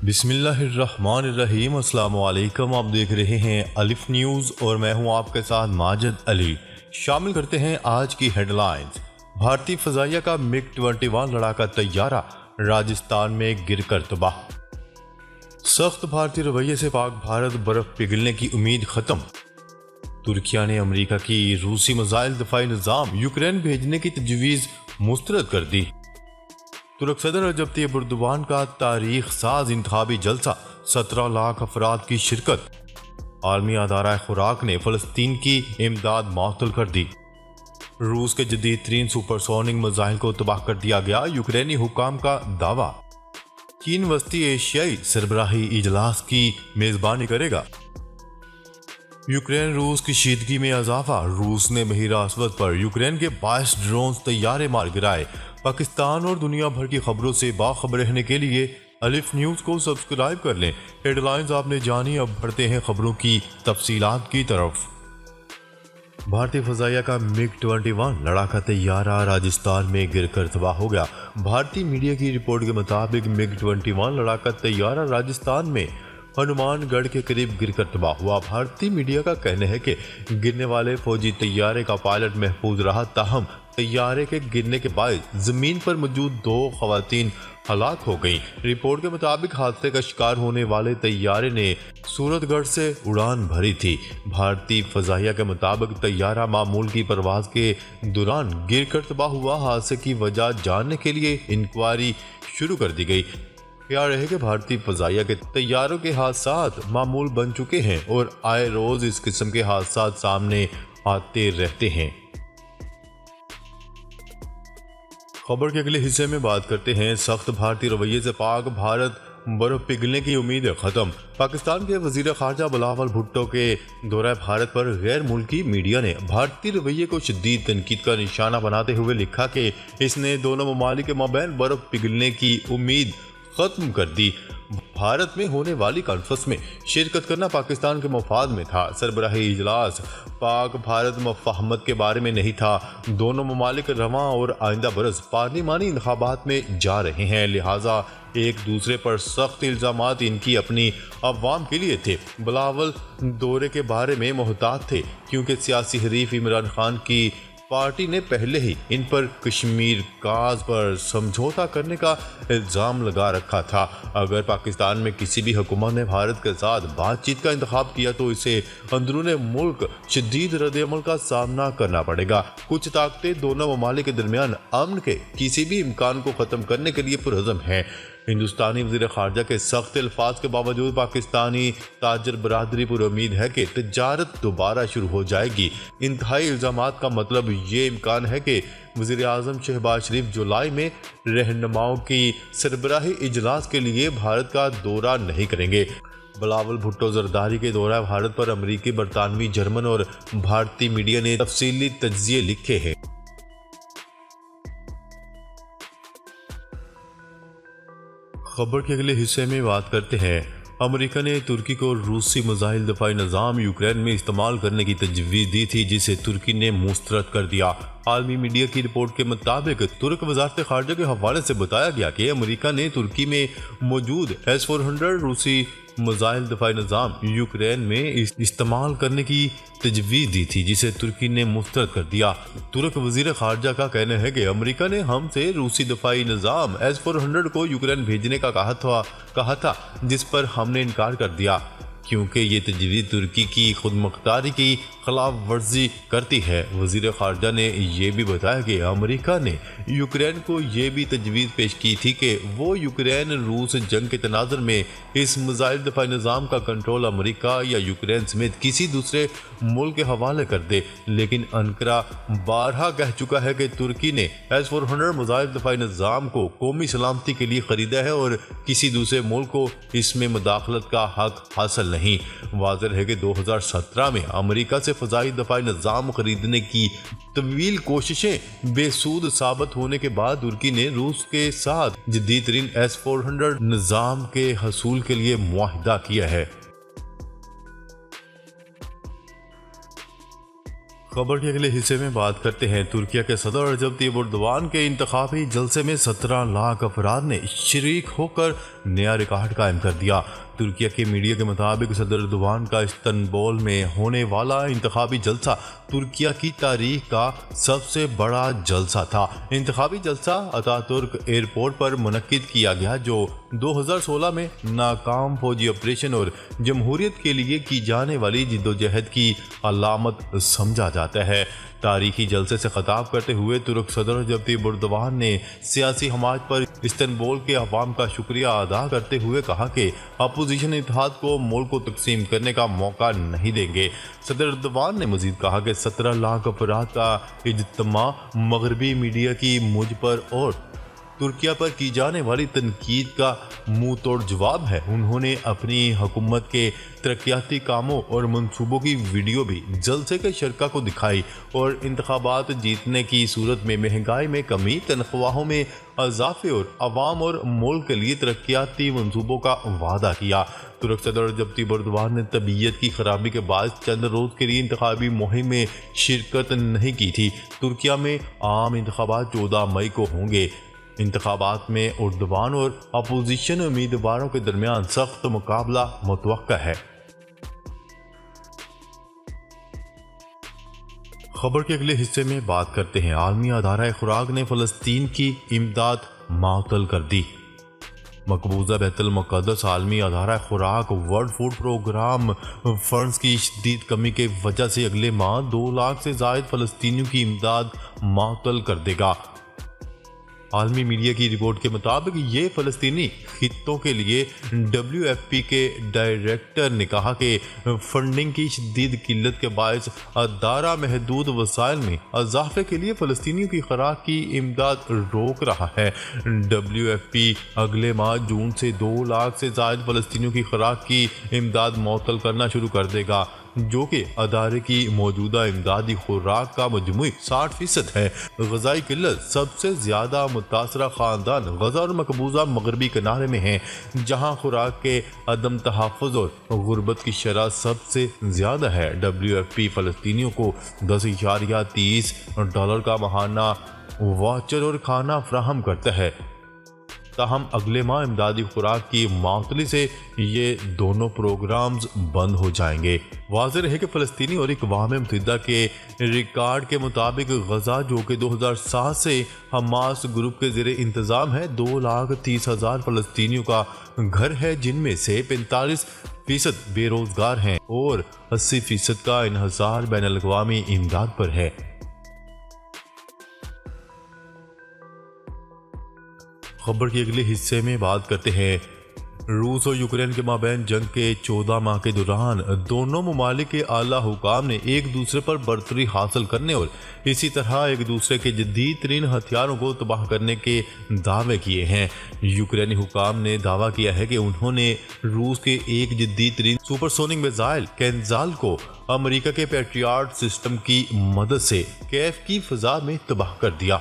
بسم اللہ الرحمن الرحیم۔ السلام علیکم، آپ دیکھ رہے ہیں الف نیوز اور میں ہوں آپ کے ساتھ ماجد علی۔ شامل کرتے ہیں آج کی ہیڈ لائنز۔ بھارتی فضائیہ کا MiG 21 لڑاکا طیارہ راجستھان میں گر کر تباہ۔ سخت بھارتی رویے سے پاک بھارت برف پگھلنے کی امید ختم۔ ترکیہ نے امریکہ کی روسی میزائل دفاعی نظام یوکرین بھیجنے کی تجویز مسترد کر دی۔ ترک صدر رجب طیب اردوان کا تاریخ ساز انتخابی جلسہ، 17 لاکھ افراد کی شرکت۔ عالمی ادارہ خوراک نے فلسطین کی امداد معطل کر دی۔ روس کے جدید ترین سپر سونک میزائل کو تباہ کر دیا گیا، یوکرینی حکام کا دعویٰ۔ چین وسطی ایشیائی سربراہی اجلاس کی میزبانی کرے گا۔ یوکرین روس کشیدگی میں اضافہ، روس نے بحیرہ اسود پر یوکرین کے 22 ڈرونز طیارے مار گرائے۔ پاکستان اور دنیا بھر کی خبروں سے باخبر رہنے کے لیے الف نیوز کو سبسکرائب کر لیں۔ ہیڈ لائنز آپ نے جانی، اب بڑھتے ہیں خبروں کی تفصیلات کی طرف۔ بھارتی فضائیہ کا MiG 21 لڑاکا طیارہ راجستھان میں گر کر تباہ ہو گیا۔ بھارتی میڈیا کی رپورٹ کے مطابق MiG 21 لڑاکا طیارہ راجستھان میں ہنومان گڑھ کے قریب گر کر تباہ ہوا۔ بھارتی میڈیا کا کہنا ہے کہ گرنے والے فوجی طیارے کا پائلٹ محفوظ رہا، تاہم طیارے کے گرنے کے باعث زمین پر موجود 2 خواتین ہلاک ہو گئیں۔ رپورٹ کے مطابق حادثے کا شکار ہونے والے طیارے نے سورت گڑھ سے اڑان بھری تھی۔ بھارتی فضائیہ کے مطابق طیارہ معمول کی پرواز کے دوران گر کر تباہ ہوا۔ حادثے کی وجہ جاننے کے لیے انکوائری شروع کر دی گئی۔ خیال رہے کہ بھارتی فضائیہ کے طیاروں کے حادثات معمول بن چکے ہیں اور آئے روز اس قسم کے حادثات سامنے آتے رہتے ہیں۔ خبر کے اگلے حصے میں بات کرتے ہیں۔ سخت بھارتی رویے سے پاک بھارت برف پگھلنے کی امید ختم۔ پاکستان کے وزیر خارجہ بلاول بھٹو کے دورہ بھارت پر غیر ملکی میڈیا نے بھارتی رویے کو شدید تنقید کا نشانہ بناتے ہوئے لکھا کہ اس نے دونوں ممالک کے مابین برف پگھلنے کی امید ختم کر دی۔ بھارت میں ہونے والی کانفرنس میں شرکت کرنا پاکستان کے مفاد میں تھا۔ سربراہی اجلاس پاک بھارت مفاہمت کے بارے میں نہیں تھا۔ دونوں ممالک رواں اور آئندہ برس پارلیمانی انتخابات میں جا رہے ہیں، لہٰذا ایک دوسرے پر سخت الزامات ان کی اپنی عوام کے لیے تھے۔ بلاول دورے کے بارے میں محتاط تھے کیونکہ سیاسی حریف عمران خان کی پارٹی نے پہلے ہی ان پر کشمیر کاز پر سمجھوتا کرنے کا الزام لگا رکھا تھا۔ اگر پاکستان میں کسی بھی حکومت نے بھارت کے ساتھ بات چیت کا انتخاب کیا تو اسے اندرون ملک شدید رد عمل کا سامنا کرنا پڑے گا۔ کچھ طاقتیں دونوں ممالک کے درمیان امن کے کسی بھی امکان کو ختم کرنے کے لیے پرعزم ہیں۔ ہندوستانی وزیر خارجہ کے سخت الفاظ کے باوجود پاکستانی تاجر برادری پر امید ہے کہ تجارت دوبارہ شروع ہو جائے گی۔ انتہائی الزامات کا مطلب یہ امکان ہے کہ وزیر اعظم شہباز شریف جولائی میں رہنماؤں کی سربراہی اجلاس کے لیے بھارت کا دورہ نہیں کریں گے۔ بلاول بھٹو زرداری کے دورہ بھارت پر امریکی، برطانوی، جرمن اور بھارتی میڈیا نے تفصیلی تجزیے لکھے ہیں۔ خبر کے اگلے حصے میں بات کرتے ہیں۔ امریکہ نے ترکی کو روسی میزائل دفاعی نظام یوکرین میں استعمال کرنے کی تجویز دی تھی، جسے ترکی نے مسترد کر دیا۔ عالمی میڈیا کی رپورٹ کے مطابق ترک وزارت خارجہ کے حوالے سے بتایا گیا کہ امریکہ نے ترکی میں موجود S-400 روسی میزائل دفاعی نظام یوکرین میں استعمال کرنے کی تجویز دی تھی، جسے ترکی نے مسترد کر دیا۔ ترک وزیر خارجہ کا کہنا ہے کہ امریکہ نے ہم سے روسی دفاعی نظام S-400 کو یوکرین بھیجنے کا کہا تھا، جس پر ہم نے انکار کر دیا کیونکہ یہ تجویز ترکی کی خود مختاری کی خلاف ورزی کرتی ہے۔ وزیر خارجہ نے یہ بھی بتایا کہ امریکہ نے یوکرین کو یہ بھی تجویز پیش کی تھی کہ وہ یوکرین روس جنگ کے تناظر میں اس میزائل دفاعی نظام کا کنٹرول امریکہ یا یوکرین سمیت کسی دوسرے ملک کے حوالے کر دے، لیکن انقرہ بارہا کہہ چکا ہے کہ ترکی نے S-400 میزائل دفاعی نظام کو قومی سلامتی کے لیے خریدا ہے اور کسی دوسرے ملک کو اس میں مداخلت کا حق حاصل نہیں۔ واضح ہے کہ 2017 میں امریکہ سے فضائی دفاعی نظام خریدنے کی طویل کوششیں بے سود ثابت ہونے کے بعد ترکی نے روس کے ساتھ جدید ترین S-400 نظام کے حصول کے لیے معاہدہ کیا ہے۔ خبر کے اگلے حصے میں بات کرتے ہیں ترکیہ کے صدر رجب طیب ایردوان کے انتخابی جلسے میں 17 لاکھ افراد نے شریک ہو کر نیا ریکارڈ قائم کر دیا۔ ترکیہ کے میڈیا کے مطابق صدر ایردوان کا استنبول میں ہونے والا انتخابی جلسہ ترکیہ کی تاریخ کا سب سے بڑا جلسہ تھا۔ انتخابی جلسہ اتاترک ایئرپورٹ پر منعقد کیا گیا، جو 2016 میں ناکام فوجی آپریشن اور جمہوریت کے لیے کی جانے والی جدوجہد کی علامت سمجھا جاتا ہے۔ تاریخی جلسے سے خطاب کرتے ہوئے ترک صدر رجب طیب ایردوان نے سیاسی حمایت پر استنبول کے عوام کا شکریہ ادا کرتے ہوئے کہا کہ اپوزیشن اتحاد کو ملک کو تقسیم کرنے کا موقع نہیں دیں گے۔ صدر ایردوان نے مزید کہا کہ 17 لاکھ افراد کا اجتماع مغربی میڈیا کی مجھ پر اور ترکیہ پر کی جانے والی تنقید کا منہ توڑ جواب ہے۔ انہوں نے اپنی حکومت کے ترقیاتی کاموں اور منصوبوں کی ویڈیو بھی جلسے کے شرکاء کو دکھائی اور انتخابات جیتنے کی صورت میں مہنگائی میں کمی، تنخواہوں میں اضافے اور عوام اور ملک کے لیے ترقیاتی منصوبوں کا وعدہ کیا۔ ترک صدر رجب طیب ایردوان نے طبیعت کی خرابی کے باعث چند روز کے لیے انتخابی مہم میں شرکت نہیں کی تھی۔ ترکیہ میں عام انتخابات 14 مئی کو ہوں گے۔ انتخابات میں ایردوان اور اپوزیشن امیدواروں کے درمیان سخت مقابلہ متوقع ہے۔ خبر کے اگلے حصے میں بات کرتے ہیں عالمی ادارہ خوراک نے فلسطین کی امداد معطل کر دی۔ مقبوضہ بیت المقدس عالمی ادارہ خوراک ورلڈ فوڈ پروگرام فنڈز کی شدید کمی کی وجہ سے اگلے ماہ 2 لاکھ سے زائد فلسطینیوں کی امداد معطل کر دے گا۔ عالمی میڈیا کی رپورٹ کے مطابق یہ فلسطینی خطوں کے لیے WFP کے ڈائریکٹر نے کہا کہ فنڈنگ کی شدید قلت کے باعث ادارہ محدود وسائل میں اضافے کے لیے فلسطینیوں کی خوراک کی امداد روک رہا ہے۔ WFP اگلے ماہ جون سے 2 لاکھ سے زائد فلسطینیوں کی خوراک کی امداد معطل کرنا شروع کر دے گا، جو کہ ادارے کی موجودہ امدادی خوراک کا مجموعی 60% ہے۔ غذائی قلت سب سے زیادہ متاثرہ خاندان غزہ اور مقبوضہ مغربی کنارے میں ہیں، جہاں خوراک کے عدم تحفظ اور غربت کی شرح سب سے زیادہ ہے۔ WFP فلسطینیوں کو $10.30 کا ماہانہ واچر اور کھانا فراہم کرتا ہے، تاہم اگلے ماہ امدادی خوراک کی معطلی سے یہ دونوں پروگرامز بند ہو جائیں گے۔ واضح رہے کہ فلسطینی اور اقوام متحدہ کے ریکارڈ کے مطابق غزہ، جو کہ 2007 سے حماس گروپ کے زیر انتظام ہے، 2,30,000 فلسطینیوں کا گھر ہے، جن میں سے 45% بے روزگار ہیں اور 80% کا انحصار بین الاقوامی امداد پر ہے۔ خبر کے اگلے حصے میں بات کرتے ہیں روس اور یوکرین کے مابین جنگ کے 14 ماہ کے دوران دونوں ممالک کے اعلیٰ حکام نے ایک دوسرے پر برتری حاصل کرنے اور اسی طرح ایک دوسرے کے جدید ترین ہتھیاروں کو تباہ کرنے کے دعوے کیے ہیں۔ یوکرینی حکام نے دعویٰ کیا ہے کہ انہوں نے روس کے ایک جدید ترین سپر سونک میزائل کینزال کو امریکہ کے پیٹریاٹ سسٹم کی مدد سے کیف کی فضا میں تباہ کر دیا۔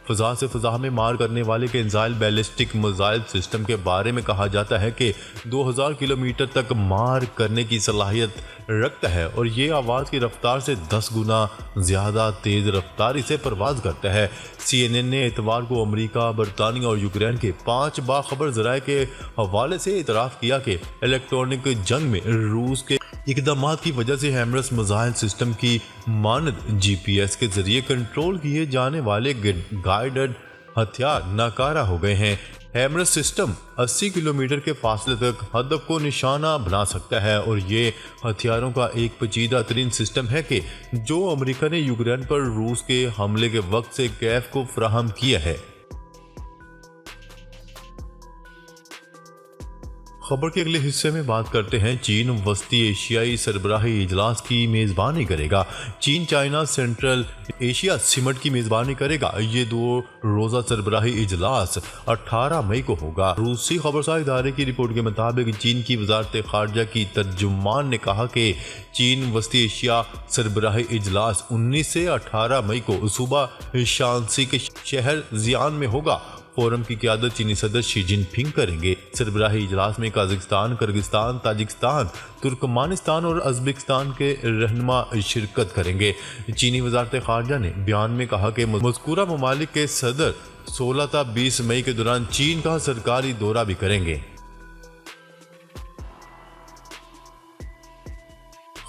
فضا سے فضا میں مار کرنے والے کینزال بیلسٹک میزائل سسٹم کے بارے میں کہا جاتا ہے کہ 2000 کلومیٹر تک مار کرنے کی صلاحیت رکھتا ہے اور یہ آواز کی رفتار سے 10 گنا زیادہ تیز رفتاری سے پرواز کرتا ہے۔ CNN نے اتوار کو امریکہ، برطانیہ اور یوکرین کے 5 باخبر ذرائع کے حوالے سے اعتراف کیا کہ الیکٹرانک جنگ میں روس کے اقدامات کی وجہ سے ہیمرس میزائل سسٹم کی مانند GPS کے ذریعے کنٹرول کیے جانے والے گائیڈڈ ہتھیار ناکارہ ہو گئے ہیں۔ ہیمرس سسٹم 80 کلومیٹر کے فاصلے تک ہدف کو نشانہ بنا سکتا ہے اور یہ ہتھیاروں کا ایک پیچیدہ ترین سسٹم ہے کہ جو امریکہ نے یوکرین پر روس کے حملے کے وقت سے کیف کو فراہم کیا ہے۔ خبر کے اگلے حصے میں بات کرتے ہیں چین وسطی ایشیائی سربراہی اجلاس کی میزبانی کرے گا۔ چین چائنا سینٹرل ایشیا سمٹ کی میزبانی کرے گا۔ یہ 2 روزہ سربراہی اجلاس 18 مئی کو ہوگا۔ روسی خبرساز ادارے کی رپورٹ کے مطابق چین کی وزارت خارجہ کی ترجمان نے کہا کہ چین وسطی ایشیا سربراہی اجلاس 19 سے 18 مئی کو صوبہ شانسی کے شہر زیان میں ہوگا۔ فورم کی قیادت چینی صدر شی جن پنگ کریں گے۔ سربراہی اجلاس میں قازقستان، کرغستان، تاجکستان، ترکمانستان اور ازبکستان کے رہنما شرکت کریں گے۔ چینی وزارت خارجہ نے بیان میں کہا کہ مذکورہ ممالک کے صدر 16 تا 20 مئی کے دوران چین کا سرکاری دورہ بھی کریں گے۔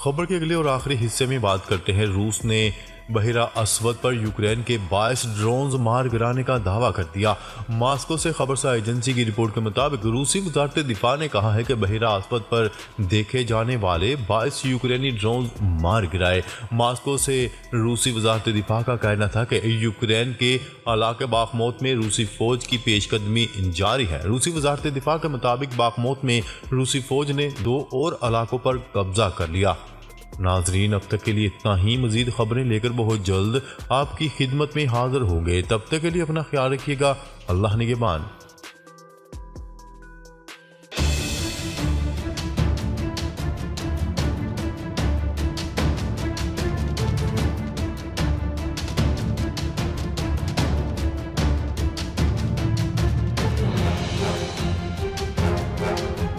خبر کے اگلے اور آخری حصے میں بات کرتے ہیں۔ روس نے بحیرہ اسود پر یوکرین کے 22 ڈرونز مار گرانے کا دعویٰ کر دیا۔ ماسکو سے خبرساز ایجنسی کی رپورٹ کے مطابق روسی وزارت دفاع نے کہا ہے کہ بحیرہ اسود پر دیکھے جانے والے 22 یوکرینی ڈرونز مار گرائے۔ ماسکو سے روسی وزارت دفاع کا کہنا تھا کہ یوکرین کے علاقے باخموت میں روسی فوج کی پیش قدمی جاری ہے۔ روسی وزارت دفاع کے مطابق باخموت میں روسی فوج نے 2 اور علاقوں پر قبضہ کر لیا۔ ناظرین، اب تک کے لیے اتنا ہی۔ مزید خبریں لے کر بہت جلد آپ کی خدمت میں حاضر ہوں گے۔ تب تک کے لیے اپنا خیال رکھیے گا۔ اللہ نگہبان۔